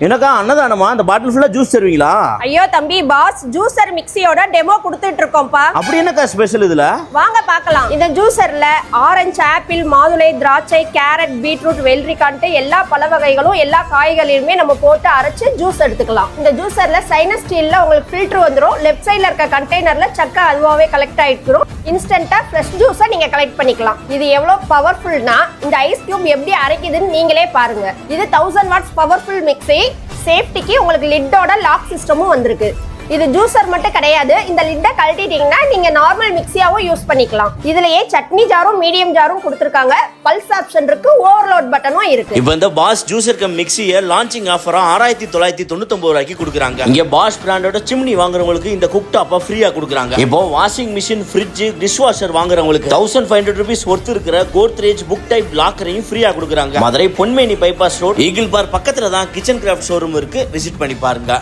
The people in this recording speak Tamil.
எனக்கா அன்னதானமா? அந்த பாட்டில் ஃபுல்லா ஜூஸ் தருவீங்களா? ஐயோ தம்பி, பாஸ் ஜூசர் மிக்ஸியோட டெமோ கொடுத்துட்டு இருக்கோம்ப்பா. அப்படி என்னக்கா ஸ்பெஷல் இதுல? வாங்க பார்க்கலாம். இந்த ஜூசர்ல ஆரஞ்சு, ஆப்பிள், மாதுளை, திராட்சை, கேரட், பீட்ரூட், வெள்ளரிக்கான்ட்டு எல்லா பழ வகைகளும் எல்லா காய்கறியுமே நம்ம போட்டு அரைச்சு ஜூஸ் எடுத்துக்கலாம். இந்த ஜூசர்ல சைனஸ் ஸ்டீல்ல உங்களுக்கு ஃபில்டர் வந்துடும். லெஃப்ட் சைட்ல இருக்க கண்டெய்னர்ல சக்கை அதுவாவே கலெக்ட் ஆயிடும். இன்ஸ்டன்டா ஃப்ரெஷ் ஜூஸை நீங்க கலெக்ட் பண்ணிக்கலாம். இது எவ்வளவு பவர்ஃபுல்னா இந்த ஐஸ் கியூப் எப்படி அரைக்குதுன்னு நீங்களே பாருங்க. இது 1000 வாட்ஸ் பவர்ஃபுல் மிக்ஸி. சேஃப்டிக்கு உங்களுக்கு லிட்டோட லாக் சிஸ்டமும் வந்திருக்கு. இது ஜூசர் மட்டும் கிடையாது. இந்த லிட்டை கழட்டிட்டீங்கன்னா நீங்க நார்மல் மிக்ஸியாவும் யூஸ் பண்ணிக்கலாம். இதுலயே சட்னி ஜாரும் மீடியம் ஜாரும் கொடுத்துருக்காங்க. பல்ஸ் ஆப்ஷன் இருக்கு, ஓவர்லோட் பட்டனும் இருக்கு. இப்போ இந்த பாஸ் ஜூசர் கம் மிக்ஸியை லான்ச்சிங் ஆஃபரா 6999 ரூபாய்க்கு கொடுக்குறாங்க. இங்க பாஸ் பிராண்டோட சிம்னி வாங்குறவங்களுக்கு இந்த குக் டாப்பை ஃப்ரீயா கொடுக்குறாங்க. இப்போ washing machine, fridge, dish washer வாங்குறவங்களுக்கு 1500 ரூபீஸ் ஒர்த் இருக்கிற கோத்ரேஜ் புக் டைப் லாக்கரையும் ஃப்ரீயா கொடுக்குறாங்க. மதுரை பொன்மேனி பைபாஸ் ரோட் ஈகிள் பார் பக்கத்துல தான் கிச்சன் கிராஃப்ட் ஷோரூம் இருக்கு. விசிட் பண்ணி பாருங்க.